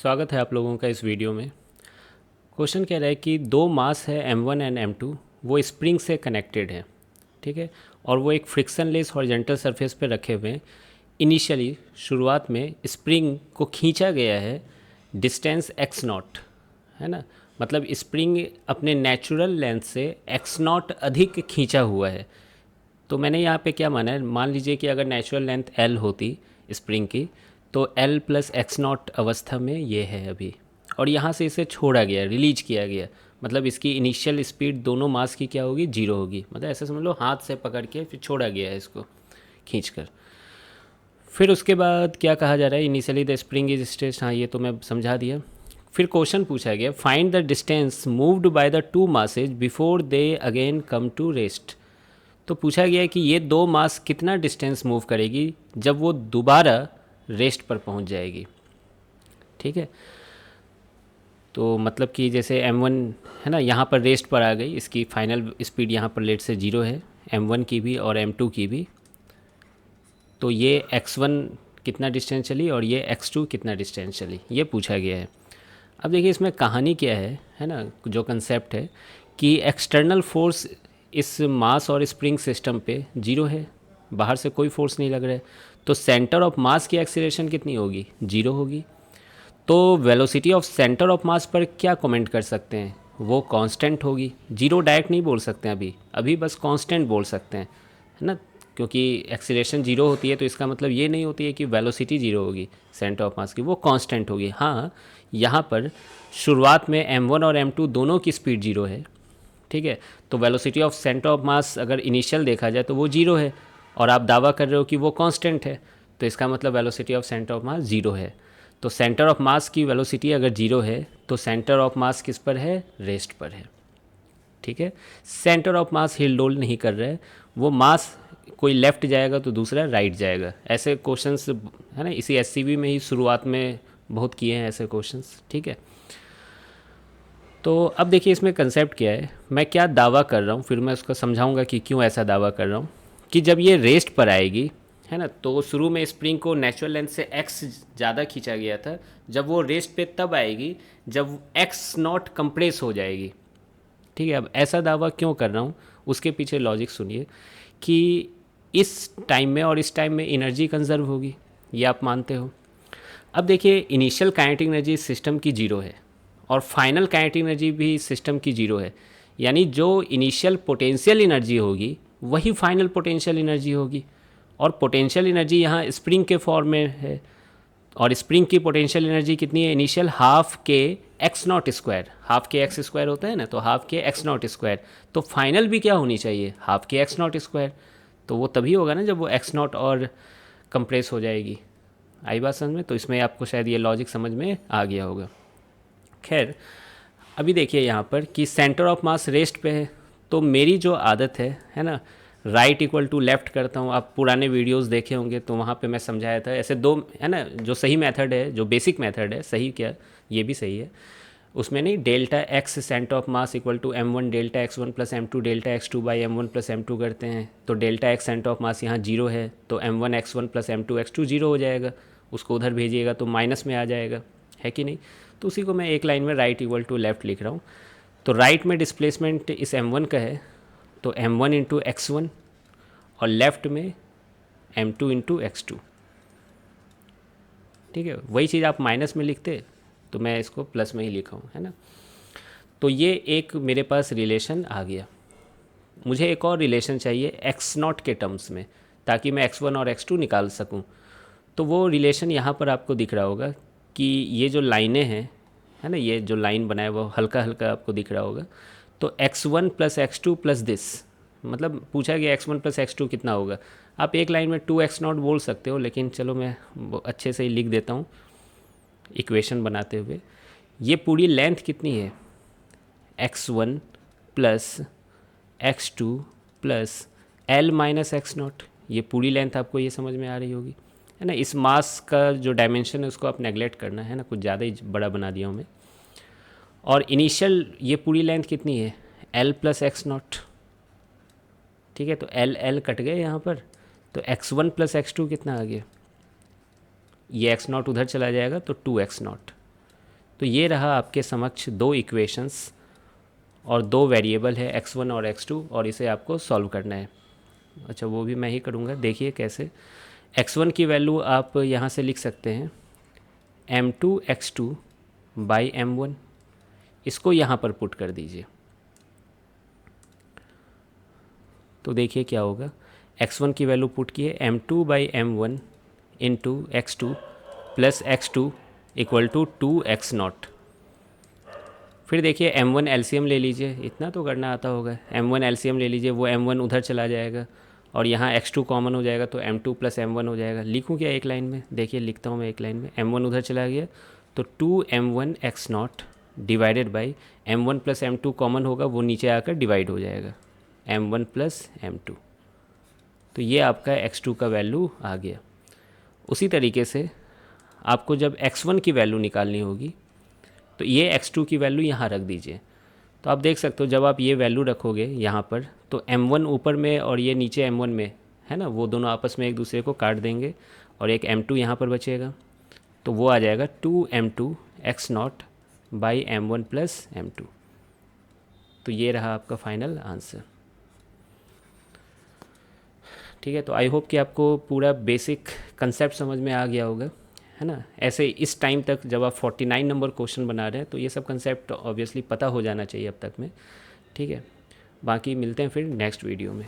स्वागत है आप लोगों का इस वीडियो में। क्वेश्चन कह रहा है कि दो मास है m1 एंड m2, वो स्प्रिंग से कनेक्टेड है, ठीक है, और वो एक फ्रिक्शनलेस हॉरिजॉन्टल सरफेस पे रखे हुए हैं। इनिशियली शुरुआत में स्प्रिंग को खींचा गया है डिस्टेंस x नॉट, है ना, मतलब स्प्रिंग अपने नेचुरल लेंथ से x नॉट अधिक खींचा हुआ है। तो मैंने यहाँ पे क्या माना है, मान लीजिए कि अगर नेचुरल लेंथ l होती स्प्रिंग की, तो l प्लस एक्स नॉट अवस्था में ये है अभी, और यहाँ से इसे छोड़ा गया, रिलीज किया गया, मतलब इसकी इनिशियल स्पीड दोनों मास की क्या होगी, जीरो होगी। मतलब ऐसे समझ लो हाथ से पकड़ के फिर छोड़ा गया है इसको खींच कर। फिर उसके बाद क्या कहा जा रहा है, initially the spring is stretch, हाँ ये तो मैं समझा दिया। फिर क्वेश्चन पूछा गया, find the distance moved by the two masses before they again come to rest. तो पूछा गया है कि ये दो मास कितना डिस्टेंस मूव करेगी जब वो दोबारा रेस्ट पर पहुंच जाएगी, ठीक है। तो मतलब कि जैसे m1 है ना, यहाँ पर रेस्ट पर आ गई, इसकी फाइनल स्पीड यहाँ पर लेट से जीरो है, m1 की भी और m2 की भी। तो ये x1 कितना डिस्टेंस चली और ये x2 कितना डिस्टेंस चली, ये पूछा गया है। अब देखिए इसमें कहानी क्या है ना, जो कंसेप्ट है कि एक्सटर्नल फोर्स इस मास और स्प्रिंग सिस्टम पे जीरो है, बाहर से कोई फोर्स नहीं लग रहा है, तो सेंटर ऑफ मास की एक्सीलरेशन कितनी होगी, जीरो होगी। तो वेलोसिटी ऑफ सेंटर ऑफ मास पर क्या कमेंट कर सकते हैं, वो कांस्टेंट होगी। जीरो डायरेक्ट नहीं बोल सकते हैं अभी, अभी बस कांस्टेंट बोल सकते हैं, है ना, क्योंकि एक्सीलरेशन जीरो होती है तो इसका मतलब ये नहीं होती है कि वेलोसिटी जीरो होगी सेंटर ऑफ मास की, वो कांस्टेंट होगी। हाँ, यहाँ पर शुरुआत में m1 और m2 दोनों की स्पीड जीरो है, ठीक है, तो वेलोसिटी ऑफ सेंटर ऑफ मास अगर इनिशियल देखा जाए तो वो जीरो है, और आप दावा कर रहे हो कि वो कांस्टेंट है, तो इसका मतलब velocity of centre of mass zero है। तो सेंटर ऑफ मास की वेलोसिटी अगर जीरो है तो सेंटर ऑफ मास किस पर है, रेस्ट पर है, ठीक है। सेंटर ऑफ मास हिल डोल नहीं कर रहा है, वो मास कोई लेफ़्ट जाएगा तो दूसरा राइट जाएगा। ऐसे क्वेश्चंस है ना, इसी एससीबी में ही शुरुआत में बहुत किए हैं ऐसे क्वेश्चंस, ठीक है। तो अब देखिए इसमें कंसेप्ट क्या है, मैं क्या दावा कर रहा हूँ, फिर मैं उसको समझाऊंगा कि क्यों ऐसा दावा कर रहा हूँ। कि जब ये रेस्ट पर आएगी, है ना, तो शुरू में स्प्रिंग को नेचुरल लेंथ से एक्स ज़्यादा खींचा गया था, जब वो रेस्ट पे तब आएगी जब एक्स नॉट कंप्रेस हो जाएगी, ठीक है। अब ऐसा दावा क्यों कर रहा हूँ, उसके पीछे लॉजिक सुनिए कि इस टाइम में और इस टाइम में एनर्जी कंजर्व होगी, ये आप मानते हो। अब देखिए इनिशियल काइनेटिक एनर्जी सिस्टम की जीरो है और फाइनल काइनेटिक एनर्जी भी सिस्टम की जीरो है, यानी जो इनिशियल पोटेंशियल एनर्जी होगी वही फाइनल पोटेंशियल एनर्जी होगी, और पोटेंशियल एनर्जी यहाँ स्प्रिंग के फॉर्म में है, और स्प्रिंग की पोटेंशियल एनर्जी कितनी है, इनिशियल हाफ के एक्स नॉट स्क्वायर, हाफ के एक्स स्क्वायर होता है ना, तो हाफ के एक्स नॉट स्क्वायर, तो फाइनल भी क्या होनी चाहिए, हाफ के एक्स नॉट स्क्वायर। तो वो तभी होगा ना जब वो एक्स नॉट और कंप्रेस हो जाएगी। आई बात समझ में, तो इसमें आपको शायद ये लॉजिक समझ में आ गया होगा। खैर अभी देखिए यहाँ पर कि सेंटर ऑफ मास रेस्ट पे है, तो मेरी जो आदत है ना, राइट इक्वल टू लेफ़्ट करता हूँ। आप पुराने वीडियोस देखे होंगे तो वहाँ पे मैं समझाया था ऐसे दो, है ना, जो सही मेथड है, जो बेसिक मेथड है, सही क्या ये भी सही है, उसमें नहीं, delta x centre of mass equal to m1 delta x1 plus m2 delta x2 by m1 plus m2 करते हैं, तो delta x centre of mass यहाँ जीरो है, तो m1 x1 plus m2 x2 zero हो जाएगा, उसको उधर भेजिएगा तो माइनस में आ जाएगा, है कि नहीं। तो उसी को मैं एक लाइन में राइट इक्वल टू लेफ्ट लिख रहा हूँ। तो राइट में डिस्प्लेसमेंट इस m1 का है, तो m1 इंटू x1, और लेफ्ट में m2 इंटू x2, ठीक है। वही चीज़ आप माइनस में लिखते तो मैं इसको प्लस में ही लिखा हूँ, है ना। तो ये एक मेरे पास रिलेशन आ गया। मुझे एक और रिलेशन चाहिए एक्स नॉट के टर्म्स में, ताकि मैं x1 और x2 निकाल सकूँ। तो वो रिलेशन यहाँ पर आपको दिख रहा होगा कि ये जो लाइनें हैं, है ना, ये जो लाइन बनाया वो हल्का हल्का आपको दिख रहा होगा। तो x1 plus x2 plus this, मतलब पूछा गया x1 प्लस x2 कितना होगा। आप एक लाइन में 2x0 बोल सकते हो, लेकिन चलो मैं अच्छे से ही लिख देता हूँ इक्वेशन बनाते हुए। ये पूरी लेंथ कितनी है, x1 plus x2 plus l minus x0, ये पूरी लेंथ आपको ये समझ में आ रही होगी, है ना। इस मास का जो डायमेंशन है उसको आप नेगलेक्ट करना, है ना, कुछ ज़्यादा ही बड़ा बना दिया हूँ मैं। और इनिशियल ये पूरी लेंथ कितनी है, l प्लस x0, ठीक है। तो l l कट गए यहाँ पर, तो x1 प्लस x2 कितना आ गया, ये x0 उधर चला जाएगा तो 2x0, तो ये रहा आपके समक्ष दो इक्वेशंस और दो वेरिएबल है x1 और x2, और इसे आपको सॉल्व करना है। अच्छा, वो भी मैं ही करूँगा, देखिए कैसे। x1 की वैल्यू आप यहाँ से लिख सकते हैं m2 x2 बाई m1, इसको यहाँ पर पुट कर दीजिए। तो देखिए क्या होगा, x1 की वैल्यू पुट किए m2 by m1 into x2 plus x2 equal to 2x0। फिर देखिए m1 एलसीएम ले लीजिए, इतना तो करना आता होगा। m1 एलसीएम ले लीजिए, वो m1 उधर चला जाएगा और यहाँ x2 कॉमन हो जाएगा, तो m2 प्लस m1 हो जाएगा। लिखूँ क्या एक लाइन में? देखिए लिखता हूँ मैं एक लाइन में। m1 उधर चला गया तो 2m1 x0 divided by m1 plus m2 common होगा, वो नीचे आकर डिवाइड हो जाएगा m1 प्लस m2। तो ये आपका x2 का वैल्यू आ गया। उसी तरीके से आपको जब x1 की वैल्यू निकालनी होगी तो ये x2 की वैल्यू यहाँ रख दीजिए। तो आप देख सकते हो जब आप ये वैल्यू रखोगे यहाँ पर, तो m1 ऊपर में और ये नीचे m1 में है ना, वो दोनों आपस में एक दूसरे को काट देंगे और एक m2 यहाँ पर बचेगा, तो वो आ जाएगा 2m2 x0 by m1 plus m2। तो ये रहा आपका फाइनल आंसर। ठीक है, तो आई होप कि आपको पूरा बेसिक कंसेप्ट समझ में आ गया होगा, है ना। ऐसे इस टाइम तक जब आप 49 नंबर क्वेश्चन बना रहे हैं तो ये सब कंसेप्ट ऑब्वियसली पता हो जाना चाहिए अब तक में। ठीक है, बाकी मिलते हैं फिर नेक्स्ट वीडियो में।